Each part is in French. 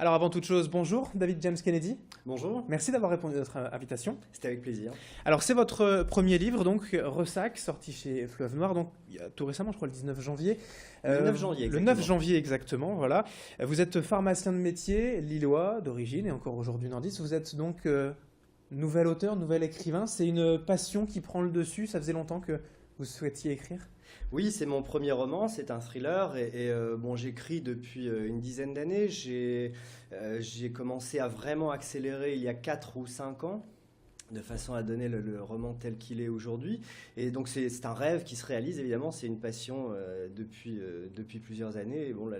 Alors avant toute chose, bonjour David James Kennedy. Bonjour, Merci d'avoir répondu à notre invitation. c'était avec plaisir. Alors c'est votre premier livre, donc Ressac, sorti chez Fleuve Noir, donc il y a tout récemment, je crois le 19 janvier. Le 9 janvier, Le 9 janvier exactement, voilà. Vous êtes pharmacien de métier, lillois d'origine et encore aujourd'hui nordiste. Vous êtes donc nouvel auteur, nouvel écrivain. C'est une passion qui prend le dessus. Ça faisait longtemps que vous souhaitiez écrire? Oui, c'est mon premier roman, c'est un thriller bon, j'écris depuis une dizaine d'années. J'ai commencé à vraiment accélérer il y a 4 ou 5 ans, de façon à donner le roman tel qu'il est aujourd'hui. Et donc c'est un rêve qui se réalise, évidemment, c'est une passion depuis plusieurs années. Et bon,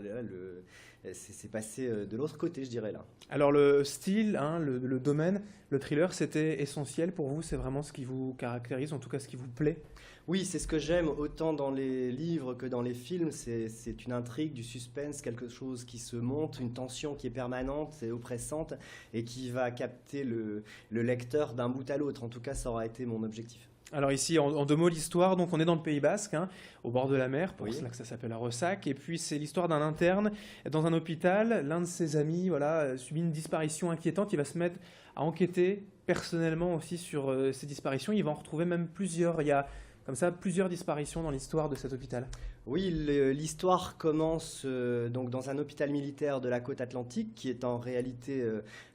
c'est passé de l'autre côté, je dirais là. Alors le style, hein, le domaine, le thriller, c'était essentiel pour vous? C'est vraiment ce qui vous caractérise, en tout cas ce qui vous plaît? Oui, c'est ce que j'aime autant dans les livres que dans les films. C'est une intrigue, du suspense, quelque chose qui se monte, une tension qui est permanente et oppressante et qui va capter le lecteur d'un bout à l'autre. En tout cas, ça aura été mon objectif. Alors ici, en deux mots, l'histoire, donc on est dans le Pays Basque, hein, au bord de la mer, pour Oui. cela que ça s'appelle à Ressac, et puis c'est l'histoire d'un interne dans un hôpital. L'un de ses amis voilà, subit une disparition inquiétante, il va se mettre à enquêter personnellement aussi sur ces disparitions, il va en retrouver même plusieurs. Il y a comme ça plusieurs disparitions dans l'histoire de cet hôpital. Oui, l'histoire commence donc dans un hôpital militaire de la côte atlantique qui est en réalité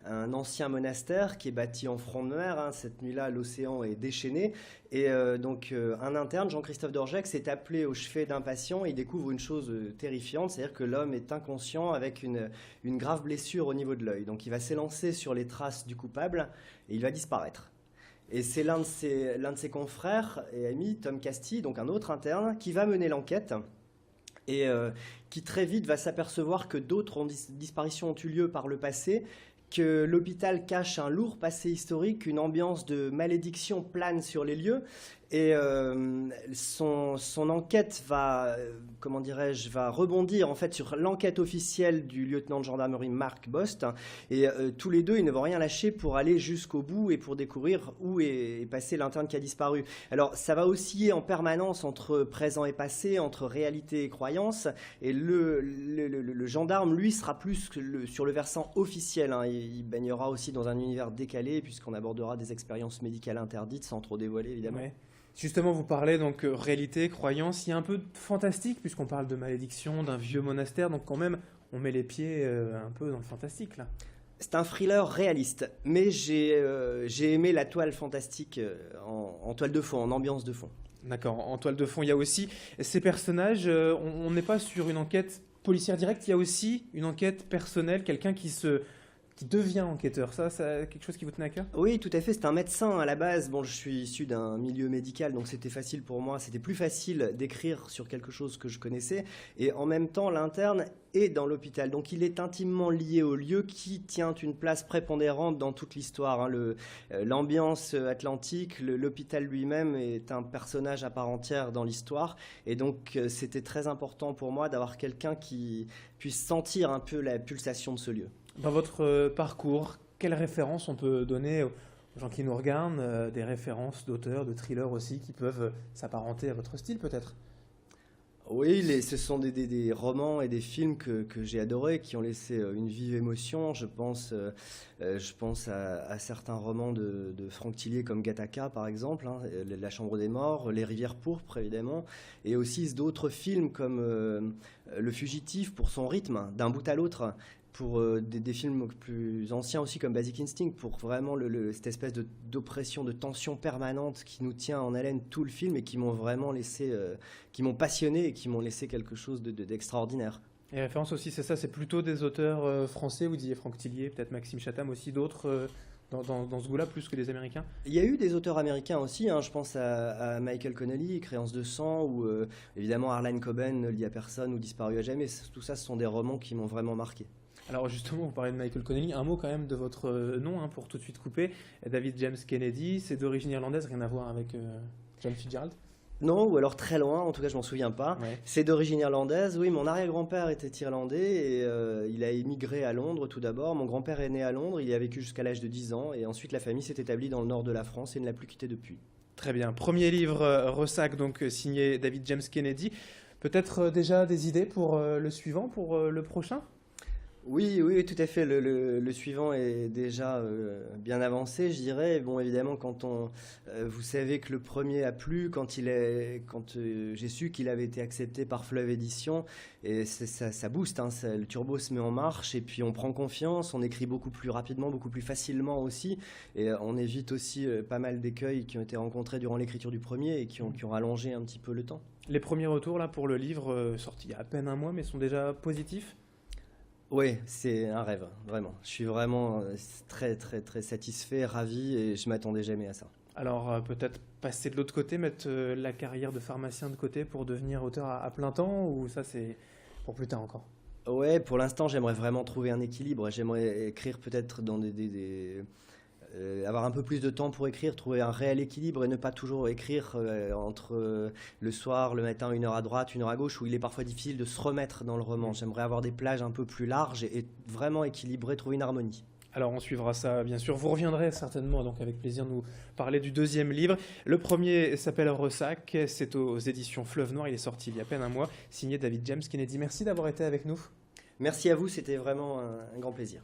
un ancien monastère qui est bâti en front de mer, hein. Cette nuit-là, l'océan est déchaîné et un interne, Jean-Christophe Dorjec, s'est appelé au chevet d'un patient et il découvre une chose terrifiante, c'est-à-dire que l'homme est inconscient avec une grave blessure au niveau de l'œil. Donc il va s'élancer sur les traces du coupable et il va disparaître. Et c'est l'un de ses confrères et amis, Tom Casti, donc un autre interne, qui va mener l'enquête et qui très vite va s'apercevoir que d'autres disparitions ont eu lieu par le passé, que l'hôpital cache un lourd passé historique, une ambiance de malédiction plane sur les lieux, et son enquête va, comment dirais-je, va rebondir en fait sur l'enquête officielle du lieutenant de gendarmerie Marc Bost, et tous les deux ils ne vont rien lâcher pour aller jusqu'au bout et pour découvrir où est passé l'interne qui a disparu. Alors ça va osciller en permanence entre présent et passé, entre réalité et croyance, et le gendarme lui sera plus sur le versant officiel, hein. Il baignera aussi dans un univers décalé puisqu'on abordera des expériences médicales interdites sans trop dévoiler évidemment. Ouais. Justement, vous parlez donc réalité, croyance, il y a un peu de fantastique puisqu'on parle de malédiction, d'un vieux monastère, donc quand même on met les pieds un peu dans le fantastique là. C'est un thriller réaliste, mais j'ai aimé la toile fantastique en toile de fond, en ambiance de fond. D'accord, en toile de fond, il y a aussi ces personnages, on n'est pas sur une enquête policière directe, il y a aussi une enquête personnelle, quelqu'un qui devient enquêteur. Ça, c'est quelque chose qui vous tenait à cœur? Oui, tout à fait, c'est un médecin à la base. Bon, je suis issu d'un milieu médical, donc c'était facile pour moi. C'était plus facile d'écrire sur quelque chose que je connaissais. Et en même temps, l'interne est dans l'hôpital. Donc il est intimement lié au lieu qui tient une place prépondérante dans toute l'histoire, hein. L'ambiance atlantique, l'hôpital lui-même est un personnage à part entière dans l'histoire. Et donc c'était très important pour moi d'avoir quelqu'un qui puisse sentir un peu la pulsation de ce lieu. Dans votre parcours, quelles références on peut donner aux gens qui nous regardent, des références d'auteurs, de thrillers aussi, qui peuvent s'apparenter à votre style peut-être? Oui, ce sont des romans et des films que j'ai adorés, qui ont laissé une vive émotion. Je pense à certains romans de Franck Tillier comme Gattaca, par exemple, hein, La Chambre des Morts, Les Rivières pourpres, évidemment, et aussi d'autres films comme Le Fugitif, pour son rythme, d'un bout à l'autre, pour des films plus anciens aussi comme Basic Instinct, pour vraiment cette espèce d'oppression, de tension permanente qui nous tient en haleine tout le film et qui m'ont vraiment laissé, qui m'ont passionné et qui m'ont laissé quelque chose d'extraordinaire. Les références aussi, c'est ça, c'est plutôt des auteurs français, vous disiez Franck Tillier, peut-être Maxime Chatham aussi, d'autres dans ce goût-là, plus que des Américains? Il y a eu des auteurs américains aussi, hein, je pense à Michael Connelly, Créance de sang, ou évidemment Harlan Coben, Ne le dit à personne, ou Disparu à jamais. Tout ça, ce sont des romans qui m'ont vraiment marqué. Alors justement, vous parlez de Michael Connelly, un mot quand même de votre nom, hein, pour tout de suite couper. David James Kennedy, c'est d'origine irlandaise, rien à voir avec John Fitzgerald? Non, ou alors très loin, en tout cas je m'en souviens pas. Ouais. C'est d'origine irlandaise, oui, mon arrière-grand-père était irlandais et il a émigré à Londres tout d'abord. Mon grand-père est né à Londres, il y a vécu jusqu'à l'âge de 10 ans et ensuite la famille s'est établie dans le nord de la France et ne l'a plus quitté depuis. Très bien. Premier livre, Ressac, donc signé David James Kennedy. Peut-être déjà des idées pour le suivant, pour le prochain? Oui, oui, tout à fait. Le suivant est déjà bien avancé, je dirais. Bon, évidemment, vous savez que le premier a plu quand j'ai su qu'il avait été accepté par Fleuve Édition, et ça booste, hein, le turbo se met en marche, et puis on prend confiance, on écrit beaucoup plus rapidement, beaucoup plus facilement aussi, et on évite aussi pas mal d'écueils qui ont été rencontrés durant l'écriture du premier et qui ont rallongé un petit peu le temps. Les premiers retours là pour le livre sorti il y a à peine un mois, mais sont déjà positifs. Oui, c'est un rêve, vraiment. Je suis vraiment très, très, très satisfait, ravi, et je m'attendais jamais à ça. Alors peut-être passer de l'autre côté, mettre la carrière de pharmacien de côté pour devenir auteur à plein temps, ou ça c'est pour plus tard encore? Ouais, pour l'instant, j'aimerais vraiment trouver un équilibre. J'aimerais écrire peut-être dans avoir un peu plus de temps pour écrire, trouver un réel équilibre et ne pas toujours écrire entre le soir, le matin, une heure à droite, une heure à gauche, où il est parfois difficile de se remettre dans le roman. J'aimerais avoir des plages un peu plus larges et vraiment équilibrer, trouver une harmonie. Alors on suivra ça bien sûr. Vous reviendrez certainement donc avec plaisir nous parler du deuxième livre. Le premier s'appelle Ressac, c'est aux éditions Fleuve Noir, il est sorti il y a à peine un mois, signé David James Kennedy. Merci d'avoir été avec nous. Merci à vous, c'était vraiment un grand plaisir.